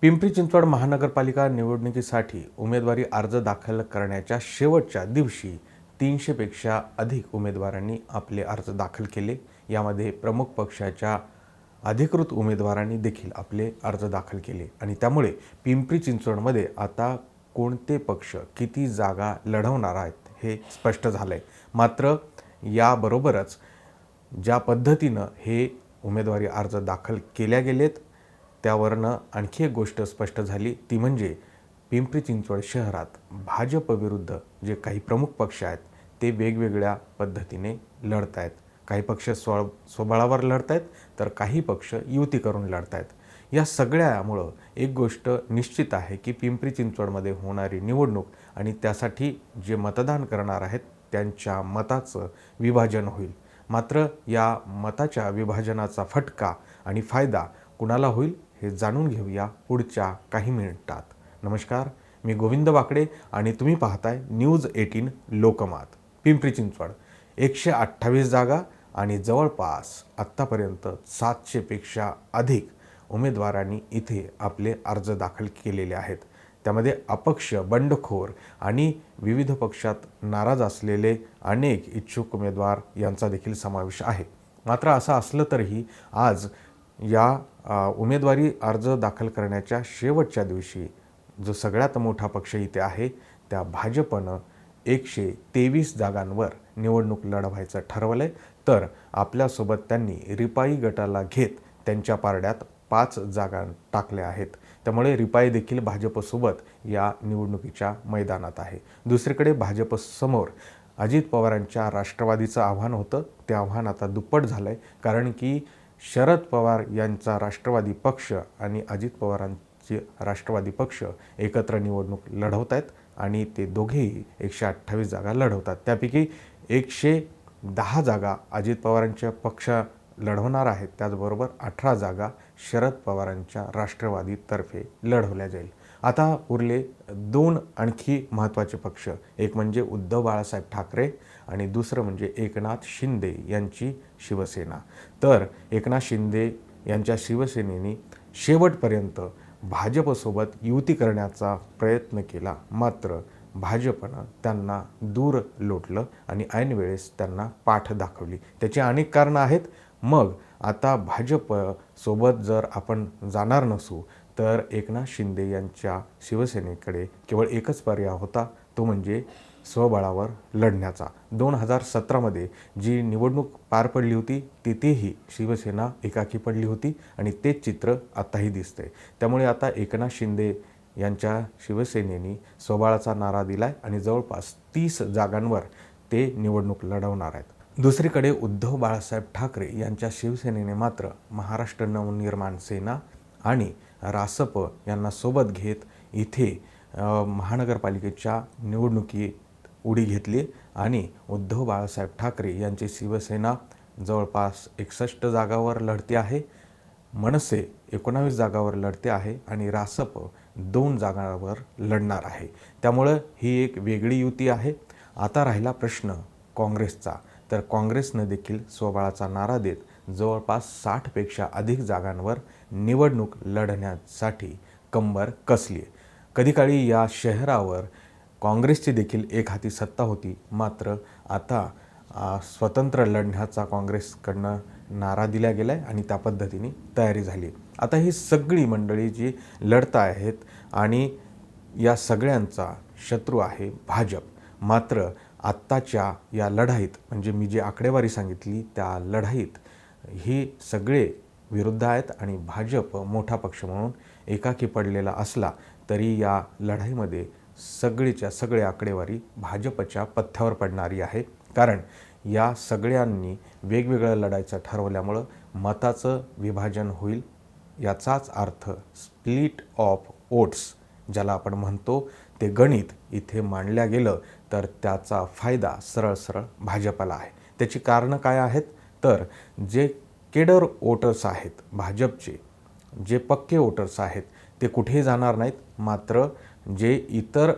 पिंपरी चिंचवड महानगरपालिका निवडणुकीसाठी उमेदवारी अर्ज दाखल करण्याच्या शेवटच्या दिवशी 300 पेक्षा अधिक उमेदवारांनी आपले अर्ज दाखल केले। यामध्ये प्रमुख पक्षाच्या अधिकृत उमेदवारांनी देखील आपले अर्ज दाखल केले आणि त्यामुळे पिंपरी चिंचवडमध्ये आता कोणते पक्ष किती जागा लढवणार आहेत हे स्पष्ट झालंय। मात्र याबरोबरच ज्या पद्धतीनं हे उमेदवारी अर्ज दाखल केल्या गेलेत त्यावरनं आणखी एक गोष्ट स्पष्ट झाली, ती म्हणजे पिंपरी चिंचवड शहरात भाजप विरुद्ध जे काही प्रमुख पक्ष आहेत ते वेगवेगळ्या पद्धतीने लढत आहेत। काही पक्ष स्वबळावर लढत आहेत तर काही पक्ष युती करून लढत आहेत। या सगळ्यामुळं एक गोष्ट निश्चित आहे की पिंपरी चिंचवडमध्ये होणारी निवडणूक आणि त्यासाठी जे मतदान करणार आहेत त्यांच्या मताचं विभाजन होईल। मात्र या मताच्या विभाजनाचा फटका आणि फायदा कुणाला होईल हे जाणून घेऊया पुढच्या काही मिनिटात। नमस्कार, मी गोविंद वाकडे आणि तुम्ही पाहताय न्यूज 18 लोकमत। पिंपरी चिंचवड 128 जागा आणि जवळपास आत्तापर्यंत 700 पेक्षा अधिक उमेदवारांनी इथे आपले अर्ज दाखल केलेले आहेत। त्यामध्ये अपक्ष, बंडखोर आणि विविध पक्षात नाराज असलेले अनेक इच्छुक उमेदवार यांचा देखील समावेश आहे। मात्र असं असलं तरीही आज या उमेदवारी अर्ज दाखल करण्याच्या शेवटच्या दिवशी जो सगळ्यात मोठा पक्ष इथे आहे त्या भाजपनं 123 जागांवर निवडणूक लढवायचं ठरवलंय। तर आपल्यासोबत त्यांनी रिपाई गटाला घेत त्यांच्या पारड्यात 5 जागा टाकल्या आहेत। त्यामुळे रिपाई देखील भाजपसोबत या निवडणुकीच्या मैदानात आहे। दुसरीकडे भाजपसमोर अजित पवारांच्या राष्ट्रवादीचं आव्हान होतं, ते आव्हान आता दुप्पट झालंय, कारण की शरद पवार यांचा राष्ट्रवादी पक्ष आणि अजित पवारांचे राष्ट्रवादी पक्ष एकत्र निवडणूक लढवत आहेत आणि ते दोघेही 128 जागा लढवतात। त्यापैकी 110 जागा अजित पवारांच्या पक्ष लढवणार आहेत, त्याचबरोबर 18 जागा शरद पवारांच्या राष्ट्रवादीतर्फे लढवल्या जाईल। आता उरले 2 आणखी महत्त्वाचे पक्ष, एक म्हणजे उद्धव बाळासाहेब ठाकरे आणि दुसरं म्हणजे एकनाथ शिंदे यांची शिवसेना। तर एकनाथ शिंदे यांच्या शिवसेनेने शेवटपर्यंत भाजपसोबत युती करण्याचा प्रयत्न केला, मात्र भाजपनं त्यांना दूर लोटलं आणि ऐन वेळेस त्यांना पाठ दाखवली। त्याची अनेक कारणं आहेत। मग आता भाजपसोबत जर आपण जाणार नसू तर एकनाथ शिंदे यांच्या शिवसेनेकडे केवळ एकच पर्याय होता, तो म्हणजे स्वबळावर लढण्याचा। 2017मध्ये जी निवडणूक पार पडली होती तिथेही शिवसेना एकाकी पडली होती आणि तेच चित्र आताही दिसतंय। त्यामुळे आता एकनाथ शिंदे यांच्या शिवसेनेने स्वबळाचा नारा दिलाय आणि जवळपास 30 जागांवर ते निवडणूक लढवणार आहेत। दुसरीकडे उद्धव बाळासाहेब ठाकरे यांच्या शिवसेनेने मात्र महाराष्ट्र नवनिर्माण सेना आणि रासप यांना सोबत घेत इथे महानगरपालिकेच्या निवडणुकीत उडी घेतली आणि उद्धव बाळासाहेब ठाकरे यांची शिवसेना जवळपास 61 जागावर लढते आहे, मनसे 19 जागावर लढते आहे आणि रासप 2 जागांवर लढणार आहे। त्यामुळं ही एक वेगळी युती आहे। आता राहिला प्रश्न काँग्रेसचा, तर काँग्रेसनं देखील स्वबळाचा नारा देत जवळपास 60 पेक्षा अधिक जागांवर निवडणूक लढण्यासाठी कंबर कसली आहे। कधीकाळी या शहरावर काँग्रेसची देखील एक हाती सत्ता होती, मात्र आता स्वतंत्र लढण्याचा काँग्रेसकडनं नारा दिला गेला आहे आणि त्या पद्धतीने तयारी झाली। आता ही सगळी मंडळी जी लढत आहेत आणि या सगळ्यांचा शत्रू आहे भाजप। मात्र आत्ताच्या या लढाईत म्हणजे मी जी आकडेवारी सांगितली त्या लढाईत ही सगळे विरुद्ध आहेत आणि भाजप मोठा पक्ष म्हणून एकाकी पडलेला असला तरी या लढाईमध्ये सगळीच्या सगळी आकडेवारी भाजपच्या पथ्यावर पडणारी आहे। कारण या सगळ्यांनी वेगवेगळं लढायचं ठरवल्यामुळं मताचं विभाजन होईल। याचाच अर्थ स्प्लिट ऑफ वोट्स ज्याला आपण म्हणतो ते गणित इथे मांडल्या गेलं तर त्याचा फायदा सरळ सरळ भाजपला आहे। त्याची कारणं काय आहेत, तर जे केडर वोटर्स आहेत भाजपचे, जे पक्के वोटर्स आहेत ते कुठेही जाणार नाहीत, मात्र जे इतर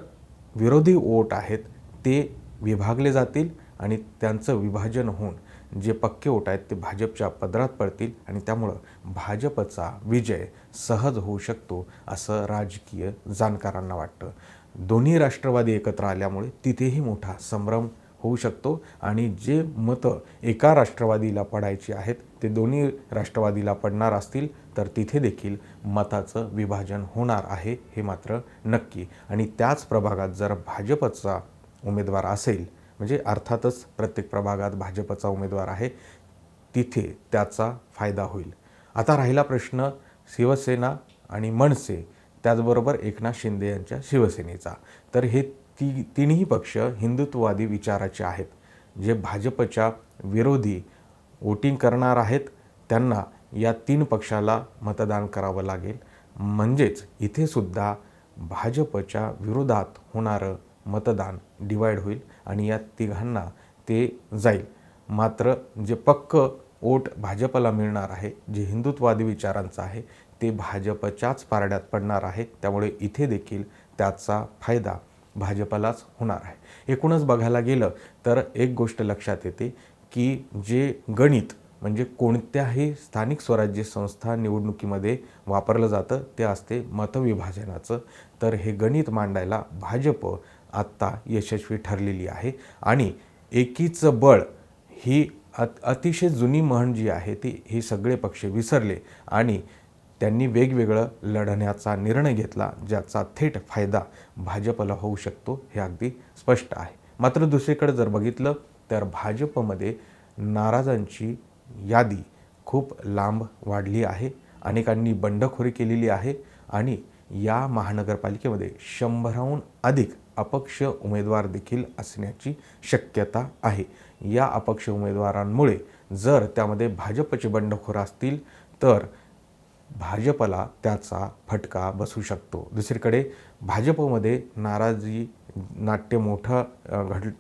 विरोधी वोट आहेत ते विभागले जातील आणि त्यांचं विभाजन होऊन जे पक्के वोट आहेत ते भाजपच्या पदरात पडतील आणि त्यामुळं भाजपचा विजय सहज होऊ शकतो असं राजकीय जाणकारांना वाटतं. दोन्ही राष्ट्रवादी एकत्र आल्यामुळे तिथेही मोठा संभ्रम होऊ शकतो आणि जे मतं एका राष्ट्रवादीला पडायची आहेत ते दोन्ही राष्ट्रवादीला पडणार असतील तर तिथे देखील मताचं विभाजन होणार आहे हे मात्र नक्की. आणि त्याच प्रभागात जर भाजपचा उमेदवार असेल, म्हणजे अर्थातच प्रत्येक प्रभागात भाजपचा उमेदवार आहे, तिथे त्याचा फायदा होईल. आता राहिला प्रश्न शिवसेना आणि मनसे त्याचबरोबर एकनाथ शिंदे यांच्या शिवसेनेचा. तर हे तिन्ही पक्ष हिंदुत्ववादी विचाराचे आहेत. जे भाजपच्या विरोधी वोटिंग करणार आहेत त्यांना या 3 पक्षाला मतदान करावं लागेल. म्हणजेच इथे सुद्धा भाजपच्या विरोधात होणारं मतदान डिवाईड होईल आणि या तिघांना ते जाईल. मात्र जे पक्क वोट भाजपला मिळणार आहे, जे हिंदुत्ववादी विचारांचं आहे, ते भाजपच्याच पारड्यात पडणार आहे. त्यामुळे इथे देखील त्याचा फायदा भाजपलाच होणार आहे. एकूणच बघायला गेलं तर एक गोष्ट लक्षात येते की जे गणित म्हणजे कोणत्याही स्थानिक स्वराज्य संस्था निवडणुकीमध्ये वापरलं जातं ते असते मतविभाजनाचं. तर हे गणित मांडायला भाजप आत्ता यशस्वी ठरलेली आहे आणि एकीचं बळ ही अतिशय जुनी म्हण जी आहे ती हे सगळे पक्ष विसरले आणि त्यांनी वेगवेगळं लढण्याचा निर्णय घेतला, ज्याचा थेट फायदा भाजपला होऊ शकतो हे अगदी स्पष्ट आहे. मात्र दुसरीकडे जर बघितलं तर भाजपमध्ये नाराजांची यादी खूप लांब वाढली आहे. अनेकांनी बंडखोरी केलेली आहे आणि या महानगरपालिकेमध्ये 100हून अधिक अपक्ष उमेदवार देखील असण्याची शक्यता आहे. या अपक्ष उमेदवारांमुळे जर त्यामध्ये भाजपचे बंडखोर असतील तर भाजपला त्याचा फटका बसू शकतो. दुसरीकडे भाजपमध्ये नाराजी नाट्य मोठं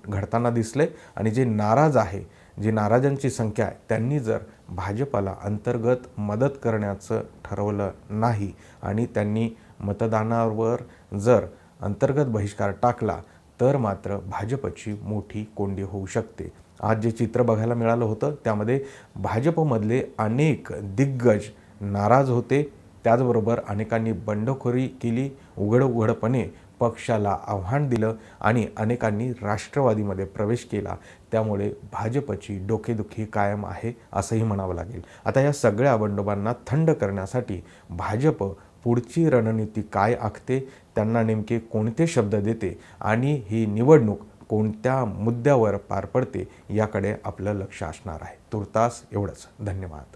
घडताना दिसले आणि जे नाराज आहे, जे नाराजांची संख्या आहे, त्यांनी जर भाजपला अंतर्गत मदत करण्याचं ठरवलं नाही आणि त्यांनी मतदानावर जर अंतर्गत बहिष्कार टाकला तर मात्र भाजपची मोठी कोंडी होऊ शकते. आज जे चित्र बघायला मिळालं होतं त्यामध्ये भाजपमधले अनेक दिग्गज नाराज होते. त्याचबरोबर अनेकांनी बंडखोरी केली, उघडपणे पक्षाला आव्हान दिलं आणि अनेकांनी राष्ट्रवादीमध्ये प्रवेश केला. त्यामुळे भाजपची डोकेदुखी कायम आहे असंही म्हणावं लागेल. आता या सगळ्या बंडोबांना थंड करण्यासाठी भाजप पुढची रणनीती काय आखते, त्यांना नेमके कोणते शब्द देते आणि ही निवडणूक कोणत्या मुद्द्यावर पार पडते याकडे आपलं लक्ष असणार आहे. तुर्तास एवढंच. धन्यवाद.